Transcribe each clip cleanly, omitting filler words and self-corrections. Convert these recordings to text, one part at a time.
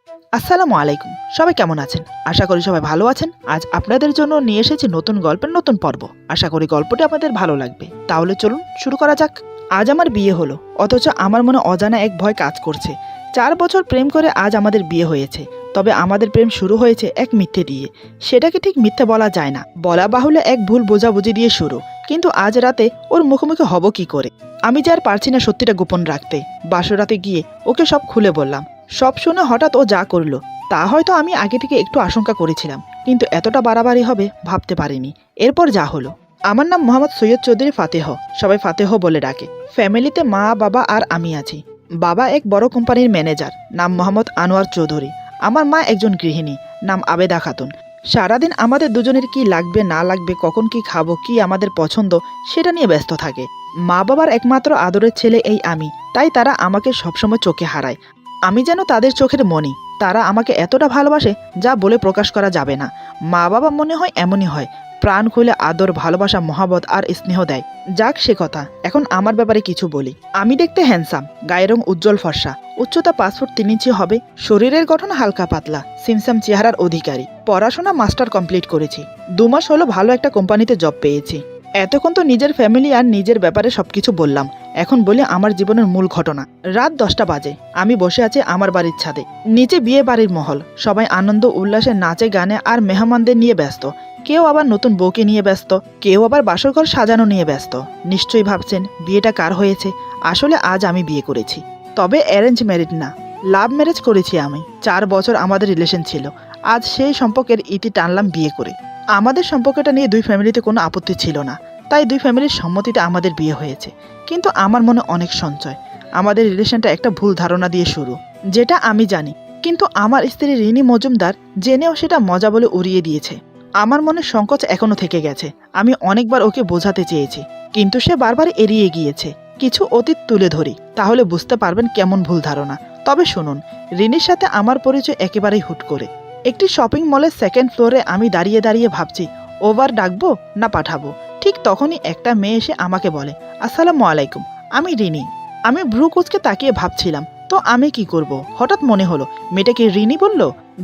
আসসালামু আলাইকুম। সবাই কেমন আছেন? আশা করি সবাই ভালো আছেন। আজ আপনাদের জন্য নিয়ে এসেছি নতুন গল্পের নতুন পর্ব। আশা করি গল্পটি আপনাদের ভালো লাগবে। তাহলে চলুন শুরু করা যাক। আজ আমার বিয়ে হলো, অথচ আমার মনে অজানা এক ভয় কাজ করছে। ৪ বছর প্রেম করে আজ আমাদের বিয়ে হয়েছে। তবে আমাদের প্রেম শুরু হয়েছে এক মিথ্যে দিয়ে। সেটাকে ঠিক মিথ্যে বলা যায় না, বলা বাহুল্য এক ভুল বোঝাবুঝি দিয়ে শুরু। কিন্তু আজ রাতে ওর মুখোমুখি হব কি করে? আমি যে আর পারছি না সত্যিটা গোপন রাখতে। বাসর রাতে গিয়ে ওকে সব খুলে বললাম। সব শুনে হঠাৎ ও যা করলো তা হয়তো আমি আগে থেকে একটু আশঙ্কা করেছিলাম, কিন্তু এতটা বাড়াবাড়ি হবে ভাবতে পারিনি। এরপর যা হলো। আমার নাম মোহাম্মদ সৈয়দ চৌধুরী ফাতেহ, সবাই ফাতেহ বলে ডাকে। ফ্যামিলিতে মা, বাবা আর আমি আছি। বাবা এক বড় কোম্পানির ম্যানেজার, নাম মোহাম্মদ আনোয়ার চৌধুরী। আমার মা একজন গৃহিণী, নাম আবেদা খাতুন। সারাদিন আমাদের দুজনের কি লাগবে না লাগবে, কখন কি খাবো, কি আমাদের পছন্দ, সেটা নিয়ে ব্যস্ত থাকে। মা বাবার একমাত্র আদরের ছেলে এই আমি, তাই তারা আমাকে সবসময় চোখে হারায়। আমি যেন তাদের চোখের মণি। তারা আমাকে এতটা ভালোবাসে যা বলে প্রকাশ করা যাবে না। মা বাবা মনে হয় এমনই হয়, প্রাণ খুলে আদর, ভালোবাসা, মহাবত আর স্নেহ দেয়। যাক সে কথা, এখন আমার ব্যাপারে কিছু বলি। আমি দেখতে হ্যান্ডসাম, গায়ের রং উজ্জ্বল ফর্সা, উচ্চতা 5 ফুট 3 ইঞ্চি হবে, শরীরের গঠন হালকা পাতলা, সিমসাম চেহারার অধিকারী। পড়াশোনা মাস্টার কমপ্লিট করেছি। 2 মাস হলো ভালো একটা কোম্পানিতে জব পেয়েছি। এতক্ষণ তো নিজের ফ্যামিলি আর নিজের ব্যাপারে সবকিছু বললাম। এখন বলি আমার জীবনের মূল ঘটনা। রাত 10টা বাজে। আমি বসে আছি আমার বাড়ির ছাদে। নিচে বিয়ে বাড়ির মহল, সবাই আনন্দ উল্লাসে নাচে গানে আর মেহমানদের নিয়ে ব্যস্ত। কেউ আবার নতুন বউকে নিয়ে ব্যস্ত, কেউ আবার বাসরঘর সাজানো নিয়ে ব্যস্ত। নিশ্চয়ই ভাবছেন বিয়েটা কার হয়েছে। আসলে আজ আমি বিয়ে করেছি, তবে অ্যারেঞ্জ ম্যারিড না, লাভ ম্যারেজ করেছি আমি। 4 বছর আমাদের রিলেশন ছিল। আজ সেই সম্পর্কের ইতি টানলাম বিয়ে করে। আমাদের সম্পর্কটা নিয়ে 2 ফ্যামিলিতে কোনো আপত্তি ছিল না, তাই 2 ফ্যামিলির সম্মতিতে আমাদের বিয়ে হয়েছে। কিন্তু আমার মনে অনেক সঞ্চয়। আমাদের রিলেশনটা একটা ভুল ধারণা দিয়ে শুরু, যেটা আমি জানি, কিন্তু আমার স্ত্রী রিনি মজুমদার জেনেও সেটা মজা বলে উড়িয়ে দিয়েছে। আমার মনে সংকোচ এখনো থেকে গেছে। আমি অনেকবার ওকে বোঝাতে চেয়েছি, কিন্তু সে বারবার এড়িয়ে গিয়েছে। কিছু অতীত তুলে ধরি, তাহলে বুঝতে পারবেন কেমন ভুল ধারণা। তবে শুনুন, রিনির সাথে আমার পরিচয় একেবারেই হুট করে। একটি শপিং মলের 2nd ফ্লোরে আমি দাঁড়িয়ে দাঁড়িয়ে ভাবছি ওভার ডাকবো না পাঠাবো। ঠিক তখনই একটা মেয়ে এসে আমাকে বলে, আসসালামু আলাইকুম, আমি রিনি। আমি ভ্রু কুঁচকে তাকিয়ে ভাবছিলাম তো আমি কি করব। হঠাৎ মনে হলো মেয়েটাকে রিনি বলল।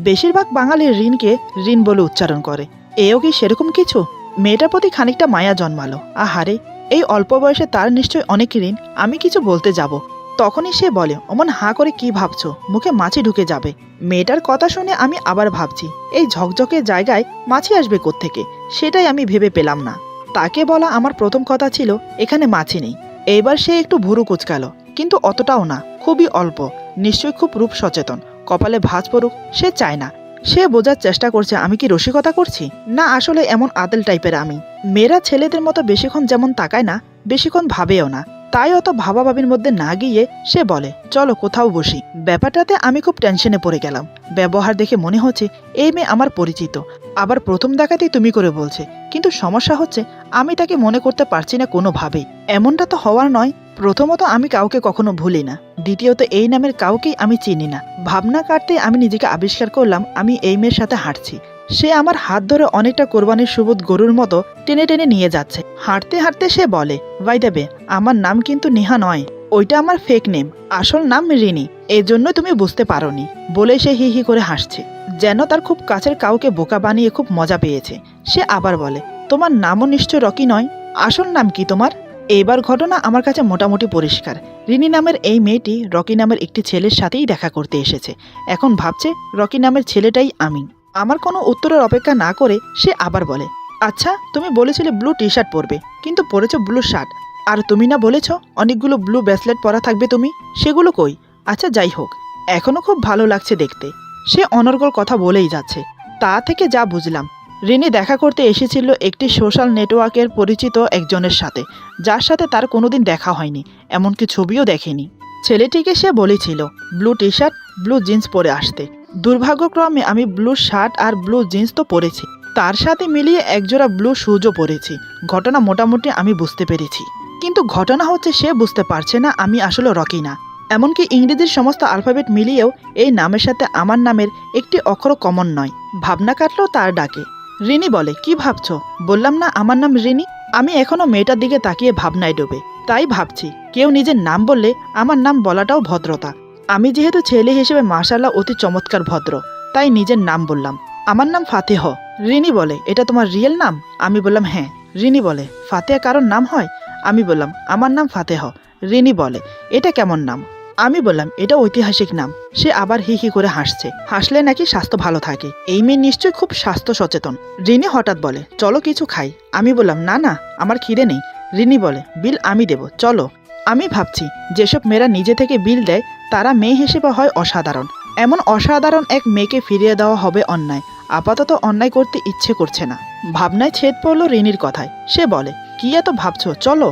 বেশিরভাগ বাঙালি ঋণকে ঋণ বলে উচ্চারণ করে। এও কি সেরকম কিছু? মেয়েটার প্রতি খানিকটা মায়া জন্মালো। আহারে, এই অল্প বয়সে তার নিশ্চয় অনেক ঋণ। আমি কিছু বলতে যাব, তখনই সে বলে, অমন হাঁ করে কি ভাবছো, মুখে মাছি ঢুকে যাবে। মেয়েটার কথা শুনে আমি আবার ভাবছি এই ঝকঝকে জায়গায় মাছি আসবে কোত্থেকে, সেটাই আমি ভেবে পেলাম না। তাকে বলা আমার প্রথম কথা ছিল এখানে মাছি নেই। এইবার সে একটু ভুরু কুচকালো, কিন্তু অতটাও না, খুবই অল্প। নিশ্চয়ই খুব রূপ সচেতন, কপালে ভাঁজ পড়ুক সে চায় না। সে বোঝার চেষ্টা করছে আমি কি রসিকতা করছি, না আসলে এমন আদেল টাইপের আমি। মেয়েরা ছেলেদের মতো বেশিক্ষণ যেমন তাকায় না, বেশিক্ষণ ভাবেও না। তাই অত ভাবাভাবির মধ্যে না গিয়ে সে বলে, চলো কোথাও বসি। ব্যাপারটাতে আমি খুব টেনশনে পড়ে গেলাম। ব্যবহার দেখে মনে হচ্ছে এই মেয়ে আমার পরিচিত, আবার প্রথম দেখাতেই তুমি করে বলছে। কিন্তু সমস্যা হচ্ছে আমি তাকে মনে করতে পারছি না কোনোভাবেই। এমনটা তো হওয়ার নয়। প্রথমত আমি কাউকে কখনো ভুলি না, দ্বিতীয়ত এই নামের কাউকেই আমি চিনি না। ভাবনা কাটতে আমি নিজেকে আবিষ্কার করলাম আমি এই মেয়ের সাথে হাঁটছি। সে আমার হাত ধরে অনেকটা কোরবানির সুবোধ গরুর মতো টেনে টেনে নিয়ে যাচ্ছে। হাঁটতে হাঁটতে সে বলে, বাই দ্য বে, আমার নাম কিন্তু নেহা নয়, ওইটা আমার ফেক নেম, আসল নাম রিনি। এই জন্য তুমি বুঝতে পারোনি। বলে সে হি হি করে হাসছে, যেন তার খুব কাছের কাউকে বোকা বানিয়ে খুব মজা পেয়েছে। সে আবার বলে, তোমার নামও নিশ্চয় রকি নয়, আসল নাম কি তোমার? এইবার ঘটনা আমার কাছে মোটামুটি পরিষ্কার। রিনি নামের এই মেয়েটি রকি নামের একটি ছেলের সাথেই দেখা করতে এসেছে। এখন ভাবছে রকি নামের ছেলেটাই আমি। আমার কোনো উত্তরের অপেক্ষা না করে সে আবার বলে, আচ্ছা তুমি বলেছিলে ব্লু টি শার্ট পরবে, কিন্তু পরেছো ব্লু শার্ট। আর তুমি না বলেছ অনেকগুলো ব্লু ব্রেসলেট পরা থাকবে তুমি, সেগুলো কই? আচ্ছা যাই হোক, এখনো খুব ভালো লাগছে দেখতে। সে অনর্গল কথা বলেই যাচ্ছে। তা থেকে যা বুঝলাম, রিনি দেখা করতে এসেছিল একটি সোশ্যাল নেটওয়ার্কের পরিচিত একজনের সাথে, যার সাথে তার কোনোদিন দেখা হয়নি, এমনকি ছবিও দেখেনি। ছেলেটিকে সে বলেছিল blue T shirt blue jeans পরে আসতে। দুর্ভাগ্যক্রমে আমি ব্লু শার্ট আর ব্লু জিন্স তো পরেছি, তার সাথে মিলিয়ে একজোড়া ব্লু শুজও পরেছি। ঘটনা মোটামুটি আমি বুঝতে পেরেছি, কিন্তু ঘটনা হচ্ছে সে বুঝতে পারছে না আমি আসলে রকি না। এমনকি ইংরেজির সমস্ত আলফাবেট মিলিয়েও এই নামের সাথে আমার নামের একটি অক্ষর কমন নয়। ভাবনা কাটলেও তার ডাকে। রিনি বলে, কি ভাবছো? বললাম না আমার নাম রিনি। আমি এখনো মেয়েটার দিকে তাকিয়ে ভাবনায় ডোবে। তাই ভাবছি কেউ নিজের নাম বললে আমার নাম বলাটাও ভদ্রতা। আমি যেহেতু ছেলে হিসেবে মাশাআল্লাহ অতি চমৎকার ভদ্র, তাই নিজের নাম বললাম। আমার নাম ফাতেহ। রিনি বলে, এটা তোমার রিয়েল নাম? আমি বললাম হ্যাঁ। রিনি বলে, ফাতেহা কারোর নাম হয়? আমি বললাম আমার নাম ফাতেহ। রিনি বলে, এটা কেমন নাম? আমি বললাম এটা ঐতিহাসিক নাম। সে আবার হি হি করে হাসছে। হাসলে নাকি স্বাস্থ্য ভালো থাকে। এই মেয়ে নিশ্চয়ই খুব স্বাস্থ্য সচেতন। রিনি হঠাৎ বলে, চলো কিছু খাই। আমি বললাম না না, আমার খিদে নেই। রিনি বলে, বিল আমি দেব, চলো। আমি ভাবছি যেসব মেয়েরা নিজে থেকে বিল দেয় তারা মেয়ে হিসেবে হয় অসাধারণ। এমন অসাধারণ এক মেয়েকে ফিরিয়ে দেওয়া হবে অন্যায়। আপাতত অন্যায় করতে ইচ্ছে করছে না। ভাবনায় ছেদ পড়ল রিনির কথায়। সে বলে, কি এত ভাবছো, চলো।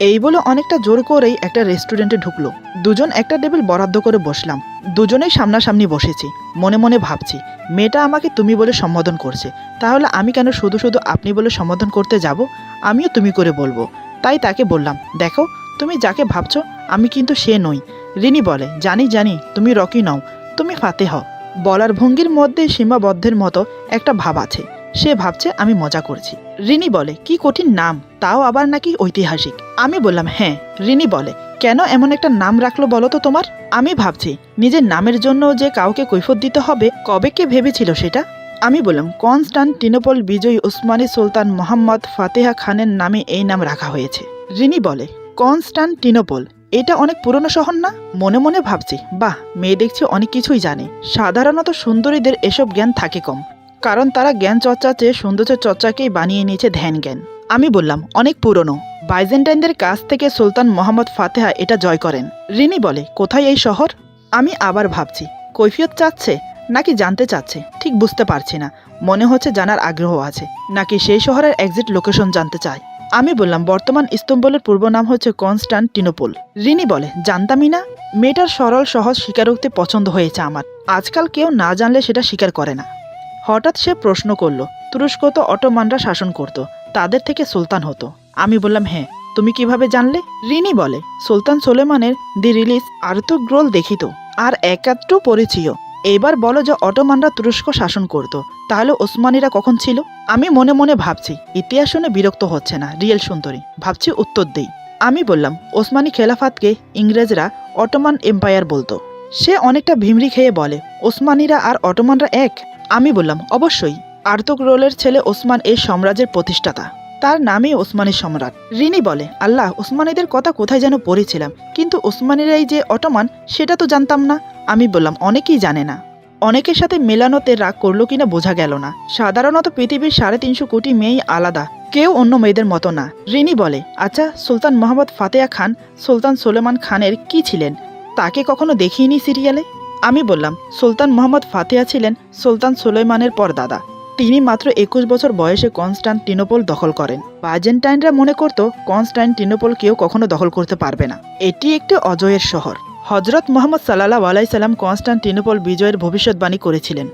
এই বলে অনেকটা জোর করেই একটা রেস্টুরেন্টে ঢুকলো। দুজন একটা টেবিল বরাদ্দ করে বসলাম। দুজনেই সামনাসামনি বসেছি। মনে মনে ভাবছি, মেয়েটা আমাকে তুমি বলে সম্বোধন করছে, তাহলে আমি কেন শুধু শুধু আপনি বলে সম্বোধন করতে যাব? আমিও তুমি করে বলবো। তাই তাকে বললাম, দেখো তুমি যাকে ভাবছো আমি কিন্তু সে নই। রিনি বলে, জানি জানি তুমি রকি নও, তুমি ফাতেহ। বলার ভঙ্গির মধ্যে সীমাবদ্ধের মতো একটা ভাব আছে। সে ভাবছে আমি মজা করছি। রিনি বলে, কি কঠিন নাম, তাও আবার নাকি ঐতিহাসিক। আমি বললাম হ্যাঁ। রিনি বলে, কেন এমন একটা নাম রাখলো বলো তো তোমার? আমি ভাবছি নিজের নামের জন্য যে কাউকে কৈফিয়ত দিতে হবে, কবে কে ভেবেছিল সেটা? আমি বললাম, কনস্টান্টিনোপল বিজয়ী উসমানী সুলতান মোহাম্মদ ফাতেহা খানের নামে এই নাম রাখা হয়েছে। রিনি বলে, কনস্টান্টিনোপল, এটা অনেক পুরনো শহর না? মনে মনে ভাবছি, বাহ, মেয়ে দেখছি অনেক কিছুই জানে। সাধারণত সুন্দরীদের এসব জ্ঞান থাকে কম, কারণ তারা জ্ঞান চর্চার চেয়ে সৌন্দর্য চর্চাকেই বানিয়ে নিয়েছে ধ্যান জ্ঞান। আমি বললাম, অনেক পুরনো। বাইজেন্টাইনদের কাছ থেকে সুলতান মোহাম্মদ ফাতেহা এটা জয় করেন। রিনি বলে, কোথায় এই শহর? আমি আবার ভাবছি, কৈফিয়ত চাচ্ছে নাকি জানতে চাচ্ছে ঠিক বুঝতে পারছি না। মনে হচ্ছে জানার আগ্রহ আছে, নাকি সেই শহরের এক্সাক্ট লোকেশন জানতে চায়। আমি বললাম, বর্তমান ইস্তম্বুলের পূর্ব নাম হচ্ছে কনস্টান্টিনোপল। রিনি বলে, জানতামই না। মেয়েটার সরল সহজ স্বীকারোক্তি পছন্দ হয়েছে আমার। আজকাল কেউ না জানলে সেটা স্বীকার করে না। হঠাৎ সে প্রশ্ন করল, তুরস্ক তো অটোমানরা শাসন করত, তাদের থেকে সুলতান হতো। আমি বললাম হ্যাঁ। তুমি কিভাবে জানলে? রিনি বলে, সুলতান সোলেমানের দি রিলিজ আর্তুগ্রোল দেখিত, আর একাত্র পড়েছিও। এবার বলো যে অটোমানরা তুরস্ক শাসন করত, তাহলে ওসমানীরা কখন ছিল? আমি মনে মনে ভাবছি, ইতিহাস শুনে বিরক্ত হচ্ছে না, রিয়েল সুন্দরী। ভাবছি উত্তর দেই। আমি বললাম, ওসমানী খেলাফাতকে ইংরেজরা অটোমান এম্পায়ার বলতো। সে অনেকটা ভিমরি খেয়ে বলে, ওসমানীরা আর অটোমানরা এক? আমি বললাম, অবশ্যই। আর্তুগ্রোলের ছেলে ওসমান এই সাম্রাজ্যের প্রতিষ্ঠাতা, তার নামই ওসমানী সম্রাট। রিনি বলে, আল্লাহ, ওসমানীদের কথা কোথায় যেন পড়েছিলাম, কিন্তু ওসমানীরাই যে অটোমান সেটা তো জানতাম না। আমি বললাম, অনেকেই জানে না। অনেকের সাথে মেলানোতে রাগ করলো কিনা বোঝা গেল না। সাধারণত পৃথিবীর 350 কোটি মেয়েই আলাদা, কেউ অন্য মেয়েদের মতো না। রিনি বলে, আচ্ছা, সুলতান মোহাম্মদ ফাতেহা খান সুলতান সুলেমান খানের কি ছিলেন? তাকে কখনো দেখিনি সিরিয়ালে। আমি বললাম, সুলতান মোহাম্মদ ফাতেহা ছিলেন সুলতান সুলেমানের পরদাদা। তিনি মাত্র 21 বছর বয়সে কনস্টান্টিনোপল দখল করেন। বাইজেন্টাইনরা মনে করত কনস্টান্টিনোপল কেউ কখনো দখল করতে পারবে না, এটি একটি অজয়ের শহর। হজরত মোহাম্মদ সাল্লাল্লাহু আলাইহি সাল্লাম কনস্টান্টিনোপল বিজয়ের ভবিষ্যৎবাণী করেছিলেন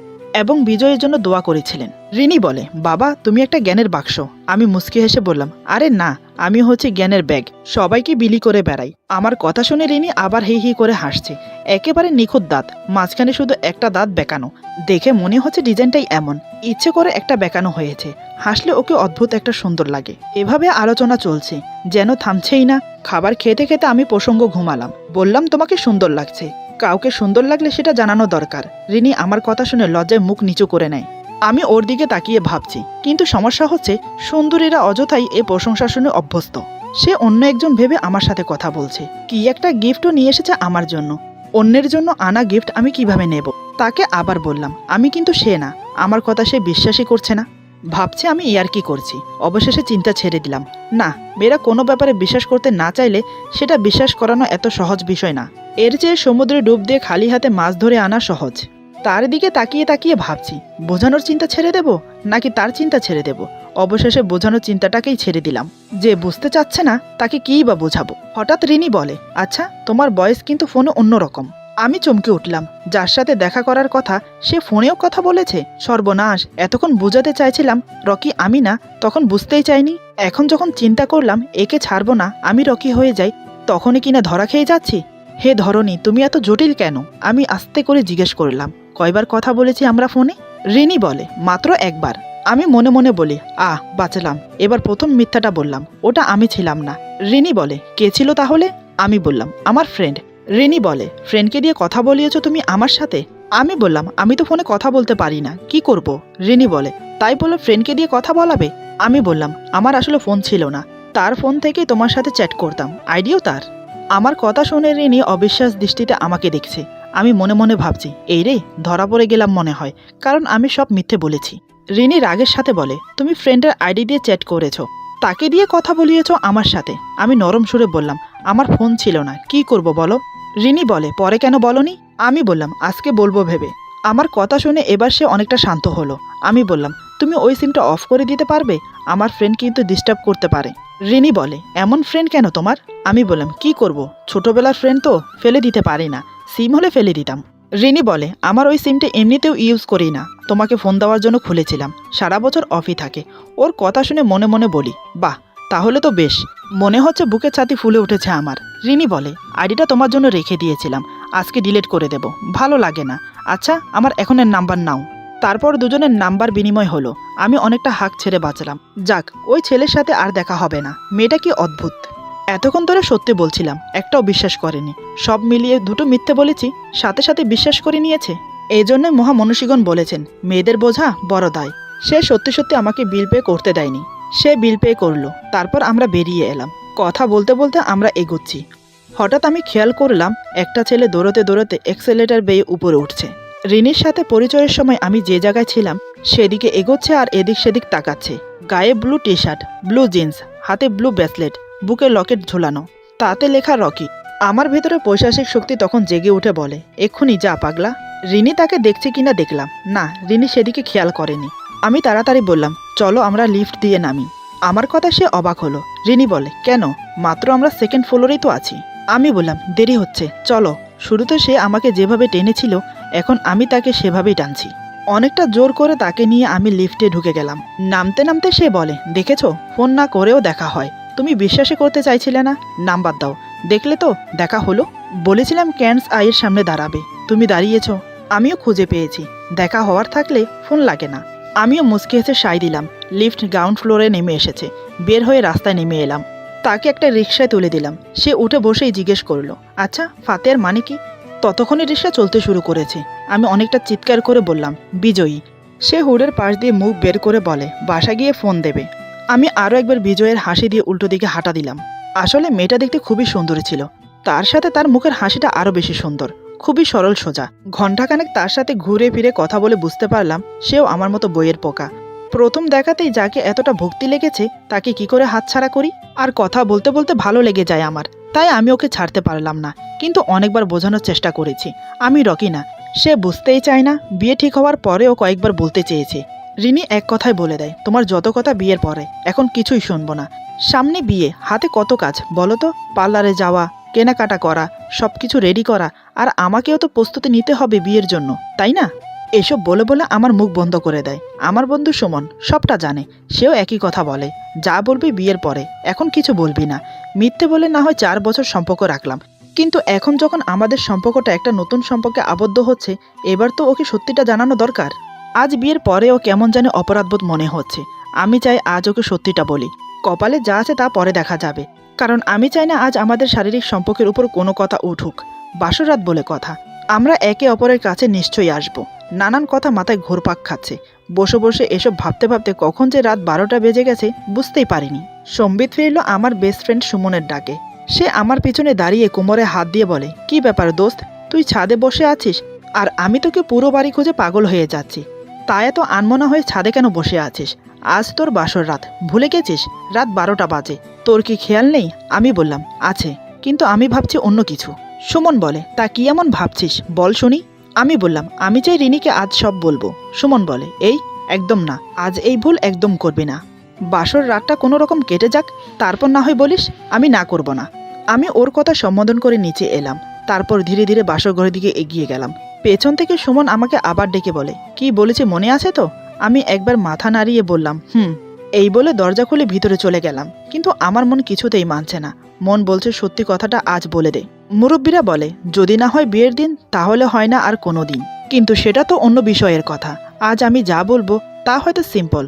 এবং বিজয়ের জন্য দোয়া করেছিলেন। রিনি বলে, বাবা, তুমি একটা জ্ঞানের বাক্স। আমি মুচকি হেসে বললাম, আরে না, আমি হচ্ছে জ্ঞানের ব্যাগ, সবাইকে বিলি করে বেড়াই। আমার কথা শুনে রিনি আবার হি হি করে হাসছে। একেবারে নিখুঁত দাঁত, মাঝখানে শুধু একটা দাঁত বেঁকানো। দেখে মনে হচ্ছে ডিজাইনটাই এমন, ইচ্ছে করে একটা বেঁকানো হয়েছে। হাসলে ওকে অদ্ভুত একটা সুন্দর লাগে। এভাবে আলোচনা চলছে, যেন থামছেই না। খাবার খেতে খেতে আমি প্রসঙ্গ ঘুমালাম। বললাম, তোমাকে সুন্দর লাগছে। কাউকে সুন্দর লাগলে সেটা জানানো দরকার। রিনি আমার কথা শুনে লজ্জায় মুখ নিচু করে নেয়। আমি ওর দিকে তাকিয়ে ভাবছি, কিন্তু সমস্যা হচ্ছে সুন্দরীরা অযথাই এ প্রশংসা শুনে অভ্যস্ত। সে অন্য একজন ভেবে আমার সাথে কথা বলছে। কি একটা গিফটও নিয়ে এসেছে আমার জন্য। অন্যের জন্য আনা গিফট আমি কিভাবে নেব? তাকে আবার বললাম, আমি কিন্তু সে না। আমার কথা সে বিশ্বাসই করছে না। ভাবছে আমি ইয়ার্কি করছি। অবশেষে চিন্তা ছেড়ে দিলাম। না, মেয়েরা কোনো ব্যাপারে বিশ্বাস করতে না চাইলে সেটা বিশ্বাস করানো এত সহজ বিষয় না। এর চেয়ে সমুদ্রে ডুব দিয়ে খালি হাতে মাছ ধরে আনা সহজ। তার দিকে তাকিয়ে তাকিয়ে ভাবছি, বোঝানোর চিন্তা ছেড়ে দেব নাকি তার চিন্তা ছেড়ে দেব। অবশেষে বোঝানোর চিন্তাটাকেই ছেড়ে দিলাম। যে বুঝতে চাচ্ছে না তাকে কিই বা বোঝাবো। হঠাৎ রিনি বলে, আচ্ছা, তোমার বয়স কিন্তু ফোনে অন্যরকম। আমি চমকে উঠলাম। যার সাথে দেখা করার কথা সে ফোনেও কথা বলেছে। সর্বনাশ, এতক্ষণ বোঝাতে চাইছিলাম রকি আমি না, তখন বুঝতেই চাইনি। এখন যখন চিন্তা করলাম একে ছাড়বো না, আমি রকি হয়ে যাই, তখনই কিনা ধরা খেয়ে যাচ্ছি। হে ধরনী, তুমি এত জটিল কেন? আমি আস্তে করে জিজ্ঞেস করলাম, কয়বার কথা বলেছি আমরা ফোনে? রিনি বলে, মাত্র একবার। আমি মনে মনে বলি, বাঁচলাম, এবার প্রথম মিথ্যাটা বললাম, ওটা আমি ছিলাম না। রিনি বলে, কে ছিল তাহলে? আমি বললাম, আমার ফ্রেন্ড। রিনি বলে, ফ্রেন্ডকে দিয়ে কথা বলিয়েছো তুমি আমার সাথে? আমি বললাম, আমি তো ফোনে কথা বলতে পারি না, কি করব? রিনি বলে, তাই বলো ফ্রেন্ডকে দিয়ে কথা বলাবে? আমি বললাম, আমার আসলে ফোন ছিল না, তার ফোন থেকেই তোমার সাথে চ্যাট করতাম, আইডিও তার। আমার কথা শুনে রিনি অবিশ্বাস দৃষ্টিতে আমাকে দেখছে। আমি মনে মনে ভাবছি, এই রে, ধরা পড়ে গেলাম মনে হয়, কারণ আমি সব মিথ্যে বলেছি। রিনি রাগের সাথে বলে, তুমি ফ্রেন্ডের আইডি দিয়ে চ্যাট করেছো, তাকে দিয়ে কথা বলিয়েছো আমার সাথে? আমি নরম সুরে বললাম, আমার ফোন ছিল না, কি করব বলো? রিনি বলে, পরে কেন বলনি? আমি বললাম, আজকে বলবো ভেবে। আমার কথা শুনে এবার সে অনেকটা শান্ত হলো। আমি বললাম, তুমি ওই সিমটা অফ করে দিতে পারবে? আমার ফ্রেন্ড কিন্তু ডিস্টার্ব করতে পারে। রিনি বলে, এমন ফ্রেন্ড কেন তোমার? আমি বললাম, কি করব, ছোটবেলার ফ্রেন্ড তো, ফেলে দিতে পারি না, সিম হলে ফেলে দিতাম। রিনি বলে, আমার ওই সিমটা এমনিতেও ইউজ করি না, তোমাকে ফোন দেওয়ার জন্য খুলেছিলাম, সারা বছর অফই থাকে। ওর কথা শুনে মনে মনে বলি, বাহ, তাহলে তো বেশ। মনে হচ্ছে বুকের ছাতি ফুলে উঠেছে আমার। রিনি বলে, আইডিটা তোমার জন্য রেখে দিয়েছিলাম, আজকে ডিলিট করে দেব, ভালো লাগে না। আচ্ছা, আমার এখনের নাম্বার নাও। তারপর দুজনের নাম্বার বিনিময় হলো। আমি অনেকটা হাঁক ছেড়ে বাঁচলাম। যাক, ওই ছেলের সাথে আর দেখা হবে না। মেয়েটা কি অদ্ভুত। এতক্ষণ ধরে সত্যি বলছিলাম, একটাও বিশ্বাস করেনি। সব মিলিয়ে দুটো মিথ্যে বলেছি, সাথে সাথে বিশ্বাস করে নিয়েছে। এই জন্যই মহামনীষীগণ বলেছেন, মেয়েদের বোঝা বড় দায়। সে সত্যি সত্যি আমাকে বিল পে করতে দেয়নি। সে বিল পে করলো। তারপর আমরা বেরিয়ে এলাম। কথা বলতে বলতে আমরা এগোচ্ছি। হঠাৎ আমি খেয়াল করলাম, একটা ছেলে দৌড়তে দৌড়তে এক্সেলেটার বেয়ে উপরে উঠছে। রিনির সাথে পরিচয়ের সময় আমি যে জায়গায় ছিলাম সেদিকে এগোচ্ছে আর এদিক সেদিক তাকাচ্ছে। গায়ে blue T shirt, blue jeans, হাতে ব্লু ব্রেসলেট, বুকে লকেট ঝোলানো, তাতে লেখা রকি। আমার ভেতরে পৈশাচিক শক্তি তখন জেগে উঠে বলে, এক্ষুনি যা পাগলা। রিনি তাকে দেখছে কিনা দেখলাম না, রিনি সেদিকে খেয়াল করেনি। আমি তাড়াতাড়ি বললাম, চলো আমরা লিফট দিয়ে নামি। আমার কথা সে অবাক হলো। রিনি বলে, কেন? মাত্র আমরা সেকেন্ড ফ্লোরেই তো আছি। আমি বললাম, দেরি হচ্ছে, চলো। শুরুতে সে আমাকে যেভাবে টেনেছিল, এখন আমি তাকে সেভাবেই টানছি। অনেকটা জোর করে তাকে নিয়ে আমি লিফটে ঢুকে গেলাম। নামতে নামতে সে বলে, দেখেছো, ফোন না করেও দেখা হয়। তুমি বিশ্বাসই করতে চাইছিলে না, নাম্বার দাও। দেখলে তো, দেখা হলো। বলেছিলাম ক্যান্স আইয়ের সামনে দাঁড়াবে, তুমি দাঁড়িয়েছো। আমিও খুঁজে পেয়েছি। দেখা হওয়ার থাকলে ফোন লাগে না। আমিও মুচকি হেসে সাই দিলাম। লিফট গ্রাউন্ড ফ্লোরে নেমে এসেছে। বের হয়ে রাস্তায় নেমে এলাম। তাকে একটা রিকশায় তুলে দিলাম। সে উঠে বসেই জিজ্ঞেস করলো, আচ্ছা, ফাতেহার মানে কি? ততক্ষণই রিকশা চলতে শুরু করেছে। আমি অনেকটা চিৎকার করে বললাম, বিজয়ী। সে হুডের পাশ দিয়ে মুখ বের করে বলে, বাসা গিয়ে ফোন দেবে। আমি আরও একবার বিজয়ের হাসি দিয়ে উল্টো দিকে হাঁটা দিলাম। আসলে মেয়েটা দেখতে খুবই সুন্দরী ছিল। তার সাথে তার মুখের হাসিটা আরও বেশি সুন্দর, খুবই সরল সোজা। ঘণ্টাখানেক তার সাথে ঘুরে ফিরে কথা বলে বুঝতে পারলাম সেও আমার মতো বইয়ের পোকা। প্রথম দেখাতেই যাকে এতটা ভক্তি লেগেছে তাকে কি করে হাতছাড়া করি? আর কথা বলতে বলতে ভালো লেগে যায় আমার, তাই আমি ওকে ছাড়তে পারলাম না। কিন্তু অনেকবার বোঝানোর চেষ্টা করেছি আমি রকি না। সে বুঝতেই চায় না। বিয়ে ঠিক হওয়ার পরেও কয়েকবার বলতে চেয়েছে। রিনি এক কথায় বলে দেয়, তোমার যত কথা বিয়ের পরে, এখন কিছুই শুনবো না। সামনে বিয়ে, হাতে কত কাজ বলো তো। পার্লারে যাওয়া, কেনাকাটা করা, সব কিছু রেডি করা, আর আমাকেও তো প্রস্তুতি নিতে হবে বিয়ের জন্য, তাই না? এসব বলে বলে আমার মুখ বন্ধ করে দেয়। আমার বন্ধু সুমন সবটা জানে। সেও একই কথা বলে, যা বলবি বিয়ের পরে, এখন কিছু বলবি না। মিথ্যে বলে না হয় 4 বছর সম্পর্ক রাখলাম, কিন্তু এখন যখন আমাদের সম্পর্কটা একটা নতুন সম্পর্কে আবদ্ধ হচ্ছে, এবার তো ওকে সত্যিটা জানানো দরকার। আজ বিয়ের পরেও কেমন জানি অপরাধবোধ মনে হচ্ছে। আমি চাই আজ ওকে সত্যিটা বলি। কপালে যা আছে তা পরে দেখা যাবে, কারণ আমি চাই না আজ আমাদের শারীরিক সম্পর্কের উপর কোনো কথা উঠুক। বাসরাত বলে কথা, আমরা একে অপরের কাছে নিশ্চয়ই আসব। নানান কথা মাথায় ঘুরপাক খাচ্ছে। বসে বসে এসব ভাবতে ভাবতে কখন যে রাত 12টা বেজে গেছে বুঝতেই পারিনি। সম্বিত ফিরল আমার বেস্ট ফ্রেন্ড সুমনের ডাকে। সে আমার পিছনে দাঁড়িয়ে কোমরে হাত দিয়ে বলে, কি ব্যাপার দোস্ত, তুই ছাদে বসে আছিস আর আমি তোকে পুরো বাড়ি খুঁজে পাগল হয়ে যাচ্ছি। তা এত আনমনা হয়ে ছাদে কেন বসে আছিস? আজ তোর বাসর রাত, ভুলে গেছিস? রাত 12টা বাজে, তোর কি খেয়াল নেই? আমি বললাম, আছে, কিন্তু আমি ভাবছি অন্য কিছু। সুমন বলে, তা কি এমন ভাবছিস বল শুনি। আমি বললাম, আমি চাই রিনিকে আজ সব বলবো। সুমন বলে, এই একদম না, আজ এই ভুল একদম করবি না। বাসর রাতটা কোনো রকম কেটে যাক, তারপর না হয় বলিস। আমি না করব না। আমি ওর কথা সম্বোধন করে নিচে এলাম। তারপর ধীরে ধীরে বাসর ঘরের দিকে এগিয়ে গেলাম। পেছন থেকে সুমন আমাকে আবার ডেকে বলে, কি বলেছে মনে আছে তো? আমি একবার মাথা নাড়িয়ে বললাম, এই বলে দরজা খুলে ভিতরে চলে গেলাম। কিন্তু আমার মন কিছুতেই মানছে না। মন বলছে সত্যি কথাটা আজ বলে দে। মুরব্বীরা বলে, যদি না হয় বিয়ের দিন, তাহলে হয় না আর কোনো দিন। কিন্তু সেটা তো অন্য বিষয়ের কথা। আজ আমি যা বলবো তা হয়তো সিম্পল,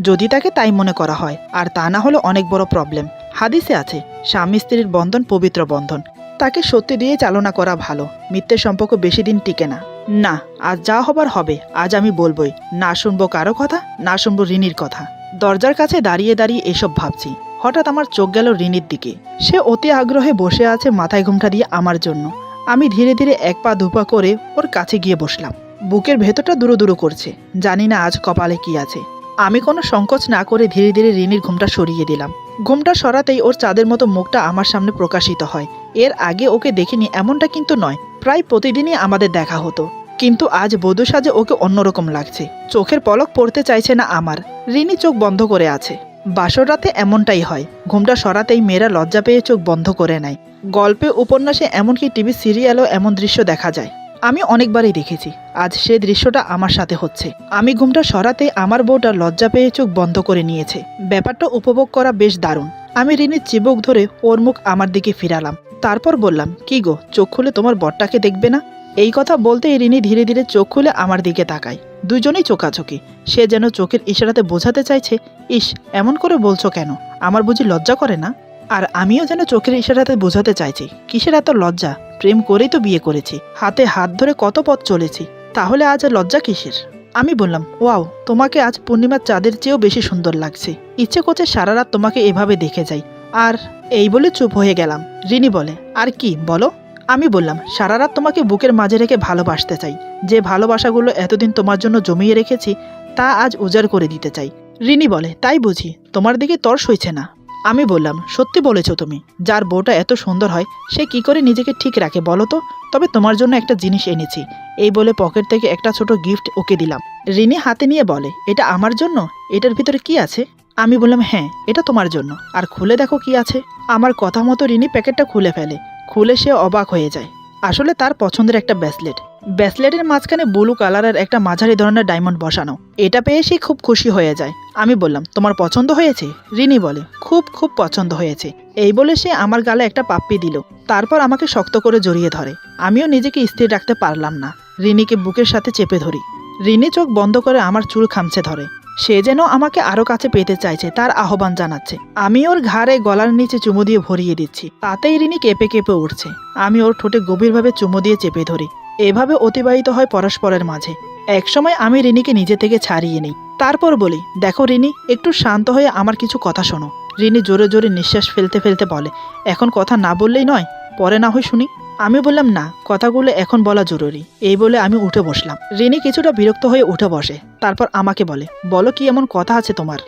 যদি তাকে তাই মনে করা হয়, আর তা না হলে অনেক বড় প্রবলেম। হাদিসে আছে, স্বামী স্ত্রীর বন্ধন পবিত্র বন্ধন। তাকে সত্যি দিয়ে চালনা করা ভালো। মিথ্যের সম্পর্ক বেশি দিন টিকে না। না, আজ যা হবার হবে, আজ আমি বলবই। না শুনবো কারো কথা, না শুনবো রিনির কথা। দরজার কাছে দাঁড়িয়ে দাঁড়িয়ে এসব ভাবছি, হঠাৎ আমার চোখ গেল রিনির দিকে। সে অতি আগ্রহে বসে আছে মাথায় ঘোমটা দিয়ে আমার জন্য। আমি ধীরে ধীরে এক পা দুপা করে ওর কাছে গিয়ে বসলাম। বুকের ভেতরটা দুরু দুরু করছে, জানি না আজ কপালে কি আছে। আমি কোনো সংকোচ না করে ধীরে ধীরে রিনির ঘোমটা সরিয়ে দিলাম। ঘোমটা সরাতেই ওর চাঁদের মতো মুখটা আমার সামনে প্রকাশিত হয়। এর আগে ওকে দেখিনি এমনটা কিন্তু নয়, প্রায় প্রতিদিনই আমাদের দেখা হতো, কিন্তু আজ বধূ সাজে ওকে অন্যরকম লাগছে। চোখের পলক পড়তে চাইছে না আমার। রিনি চোখ বন্ধ করে আছে। বাসর রাতে এমনটাই হয়, ঘোমটা সরাতেই মেয়েরা লজ্জা পেয়ে চোখ বন্ধ করে নেয়। গল্পে, উপন্যাসে, এমনকি টিভি সিরিয়ালও এমন দৃশ্য দেখা যায়। আমি অনেকবারই দেখেছি, আজ সে দৃশ্যটা আমার সাথে হচ্ছে। আমি ঘোমটা সরাতে আমার বউটা লজ্জা পেয়ে চোখ বন্ধ করে নিয়েছে। ব্যাপারটা উপভোগ করা বেশ দারুণ। আমি রিনির চিবুক ধরে ওর মুখ আমার দিকে ফিরালাম। তারপর বললাম, কি গো, চোখ খুলে তোমার বরটাকে দেখবে না? এই কথা বলতেই রিনি ধীরে ধীরে চোখ খুলে আমার দিকে তাকায়। দুজনেই চোখাচোখি। সে যেন চোখের ইশারাতে বোঝাতে চাইছে, ইস, এমন করে বলছো কেন, আমার বুঝি লজ্জা করে না? আর আমিও যেন চোখের ইশারাতে বোঝাতে চাইছি, কিসের এত লজ্জা, প্রেম করেই তো বিয়ে করেছি, হাতে হাত ধরে কত পথ চলেছি, তাহলে আজ লজ্জা কিসের? আমি বললাম, ওয়াও, তোমাকে আজ পূর্ণিমার চাঁদের চেয়েও বেশি সুন্দর লাগছে। ইচ্ছে করছে সারা রাত তোমাকে এভাবে দেখে যাই। আর এই বলে চুপ হয়ে গেলাম। রিনি বলে, আর কি বলো? আমি বললাম, সারা রাত তোমাকে বুকের মাঝে রেখে ভালোবাসতে চাই। যে ভালোবাসাগুলো এতদিন তোমার জন্য জমিয়ে রেখেছি, তা আজ উজাড় করে দিতে চাই। রিনি বলে, তাই বুঝি? তোমার দিকে তর্স হয়েছে না? আমি বললাম, সত্যি বলেছো তুমি। যার বউটা এত সুন্দর হয়, সে কি করে নিজেকে ঠিক রাখে বলো তো? তবে তোমার জন্য একটা জিনিস এনেছি। এই বলে পকেট থেকে একটা ছোট গিফট ওকে দিলাম। রিনি হাতে নিয়ে বলে, এটা আমার জন্য? এটার ভিতরে কি আছে? আমি বললাম, হ্যাঁ, এটা তোমার জন্য। আর খুলে দেখো কি আছে। আমার কথা মতো রিনি প্যাকেটটা খুলে ফেলে। খুলে সে অবাক হয়ে যায়। আসলে তার পছন্দের একটা ব্রেসলেট। ব্রেসলেটের মাঝখানে ব্লু কালারের একটা মাঝারি ধরনের ডায়মন্ড বসানো। এটা পেয়ে সে খুব খুশি হয়ে যায়। আমি বললাম, তোমার পছন্দ হয়েছে? রিনি বলে, খুব খুব পছন্দ হয়েছে। এই বলে সে আমার গালে একটা পাপ্পি দিল। তারপর আমাকে শক্ত করে জড়িয়ে ধরে। আমিও নিজেকে স্থির রাখতে পারলাম না, রিনিকে বুকের সাথে চেপে ধরি। রিনি চোখ বন্ধ করে আমার চুল খামচে ধরে। সে যেন আমাকে আরো কাছে পেতে চাইছে, তার আহ্বান জানাচ্ছে। আমি ওর ঘাড়ে গলার নিচে চুমু দিয়ে ভরিয়ে দিচ্ছি। তাতেই রিনি কেঁপে কেঁপে উঠছে। আমি ওর ঠোঁটে গভীরভাবে চুমু দিয়ে চেপে ধরি। এভাবে অতিবাহিত হয় পরস্পরের মাঝে। একসময় আমি রিনিকে নিজে থেকে ছাড়িয়ে নিই। তারপর বলি, দেখো রিনি, একটু শান্ত হয়ে আমার কিছু কথা শোনো। রিনি জোরে জোরে নিঃশ্বাস ফেলতে ফেলতে বলে, এখন কথা না বললেই নয়? পরে না হয় শুনি। আমি বললাম, না, কথাগুলো এখন বলা জরুরি। এই বলে আমি উঠে বসলাম। রিনি কিছুটা বিরক্ত হয়ে উঠে বসে। তারপর আমাকে বলে, বলো, কি এমন কথা আছে তোমার,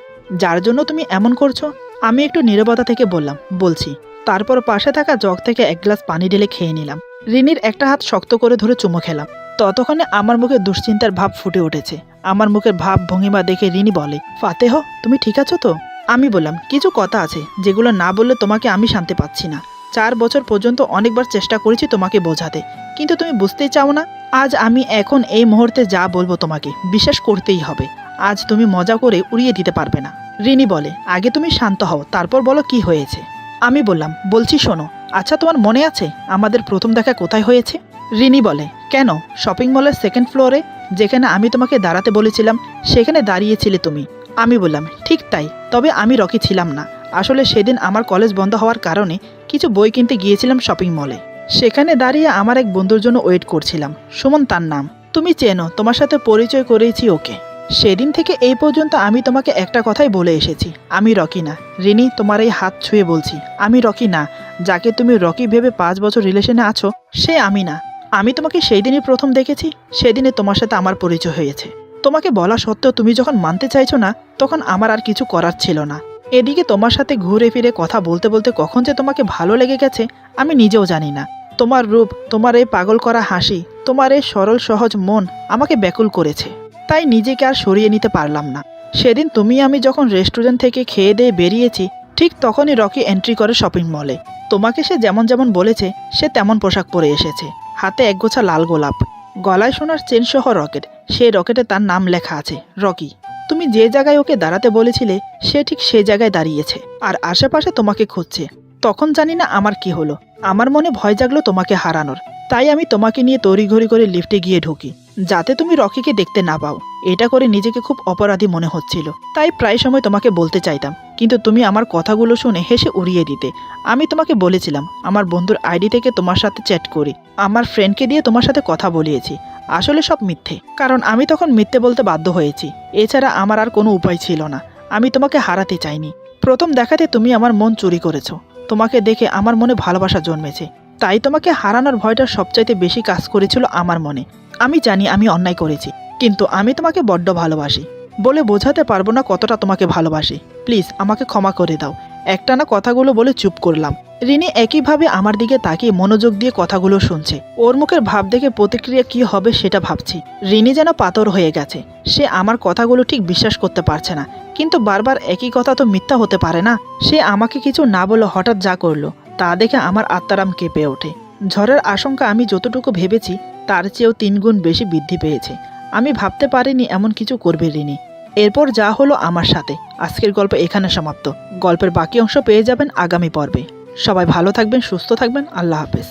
যার জন্য তুমি এমন করছো? আমি একটু নীরবতা থেকে বললাম, বলছি। তারপর পাশে থাকা জগ থেকে এক গ্লাস পানি ঢেলে খেয়ে নিলাম। রিনির একটা হাত শক্ত করে ধরে চুমু খেলাম। ততক্ষণে আমার মুখে দুশ্চিন্তার ভাব ফুটে উঠেছে। আমার মুখের ভাব ভঙ্গিমা দেখে রিনি বলে, ফাতেহ, তুমি ঠিক আছো তো? আমি বললাম, কিছু কথা আছে যেগুলো না বললে তোমাকে আমি শান্তি পাচ্ছি না। 4 বছর পর্যন্ত অনেকবার চেষ্টা করেছি তোমাকে বোঝাতে, কিন্তু তুমি বুঝতেই চাও না। আজ আমি এখন এই মুহূর্তে যা বলবো তোমাকে বিশ্বাস করতেই হবে। আজ তুমি মজা করে উড়িয়ে দিতে পারবে না। রিনি বলে, আগে তুমি শান্ত হও, তারপর বলো কি হয়েছে। আমি বললাম, বলছি শোনো। আচ্ছা, তোমার মনে আছে আমাদের প্রথম দেখা কোথায় হয়েছে? রিনি বলে, কেন? শপিং মলের 2nd ফ্লোরে, যেখানে আমি তোমাকে দাঁড়াতে বলেছিলাম, সেখানে দাঁড়িয়েছিলে তুমি। আমি বললাম, ঠিক তাই, তবে আমি রকি ছিলাম না। আসলে সেদিন আমার কলেজ বন্ধ হওয়ার কারণে কিছু বই কিনতে গিয়েছিলাম শপিং মলে। সেখানে দাঁড়িয়ে আমার এক বন্ধুর জন্য ওয়েট করছিলাম। সুমন তার নাম, তুমি চেনো, তোমার সাথে পরিচয় করেছি ওকে। সেদিন থেকে এই পর্যন্ত আমি তোমাকে একটা কথাই বলে এসেছি, আমি রকি না। রিনি, তোমার এই হাত ছুঁয়ে বলছি, আমি রকি না। যাকে তুমি রকি ভেবে 5 বছর রিলেশনে আছো, সে আমি না। আমি তোমাকে সেই দিনই প্রথম দেখেছি, সেদিনে তোমার সাথে আমার পরিচয় হয়েছে। তোমাকে বলা সত্ত্বেও তুমি যখন মানতে চাইছো না, তখন আমার আর কিছু করার ছিল না। এদিকে তোমার সাথে ঘুরে ফিরে কথা বলতে বলতে কখন যে তোমাকে ভালো লেগে গেছে আমি নিজেও জানি না। তোমার রূপ, তোমার এই পাগল করা হাসি, তোমার এই সরল সহজ মন আমাকে ব্যাকুল করেছে। তাই নিজেকে আর সরিয়ে নিতে পারলাম না। সেদিন তুমি আমি যখন রেস্টুরেন্ট থেকে খেয়ে দিয়ে বেরিয়েছি, ঠিক তখনই রকি এন্ট্রি করে শপিং মলে। তোমাকে সে যেমন যেমন বলেছে, সে তেমন পোশাক পরে এসেছে। হাতে একগোছা লাল গোলাপ, গলায় সোনার চেন সহ রকেট। সেই রকেটে তার নাম লেখা আছে, রকি। তুমি যে জায়গায় ওকে দাঁড়াতে বলেছিলে, সে ঠিক সে জায়গায় দাঁড়িয়েছে আর আশেপাশে তোমাকে খুঁজছে। তখন জানি না আমার কি হলো, আমার মনে ভয় জাগলো তোমাকে হারানোর। তাই আমি তোমাকে নিয়ে তড়িঘড়ি করে লিফটে গিয়ে ঢুকি, যাতে তুমি রকিকে দেখতে না পাও। এটা করে নিজেকে খুব অপরাধী মনে হচ্ছিল, তাই প্রায় সময় তোমাকে বলতে চাইতাম, কিন্তু তুমি আমার কথাগুলো শুনে হেসে উড়িয়ে দিতে। আমি তোমাকে বলেছিলাম আমার বন্ধুর আইডি থেকে তোমার সাথে চ্যাট করি, আমার ফ্রেন্ডকে দিয়ে তোমার সাথে কথা বলিয়েছি। আসলে সব মিথ্যে, কারণ আমি তখন মিথ্যে বলতে বাধ্য হয়েছি। এছাড়া আমার আর কোনো উপায় ছিল না। আমি তোমাকে হারাতে চাইনি। প্রথম দেখাতে তুমি আমার মন চুরি করেছো। তোমাকে দেখে আমার মনে ভালোবাসা জন্মেছে, তাই তোমাকে হারানোর ভয়টা সবচাইতে বেশি কাজ করেছিল আমার মনে। আমি জানি আমি অন্যায় করেছি, কিন্তু আমি তোমাকে বড্ড ভালোবাসি। বলে বোঝাতে পারবো না কতটা তোমাকে ভালোবাসি। প্লিজ আমাকে ক্ষমা করে দাও। একটানা কথাগুলো বলে চুপ করলাম। রিনি একইভাবে আমার দিকে তাকিয়ে মনোযোগ দিয়ে কথাগুলো শুনছে। ওর মুখের ভাব দেখে প্রতিক্রিয়া কি হবে সেটা ভাবছি। রিনি যেন পাথর হয়ে গেছে। সে আমার কথাগুলো ঠিক বিশ্বাস করতে পারছে না, কিন্তু বারবার একই কথা তো মিথ্যা হতে পারে না। সে আমাকে কিছু না বলে হঠাৎ যা করলো তা দেখে আমার আত্মারাম কেঁপে ওঠে। ঝড়ের আশঙ্কা আমি যতটুকু ভেবেছি তার চেয়েও 3 গুণ বেশি বৃদ্ধি পেয়েছে। আমি ভাবতে পারিনি এমন কিছু করবে রিনি। এরপর যা হলো আমার সাথে। আজকের গল্প এখানে সমাপ্ত। গল্পের বাকি অংশ পেয়ে যাবেন আগামী পর্বে। সবাই ভালো থাকবেন, সুস্থ থাকবেন। আল্লাহ হাফেজ।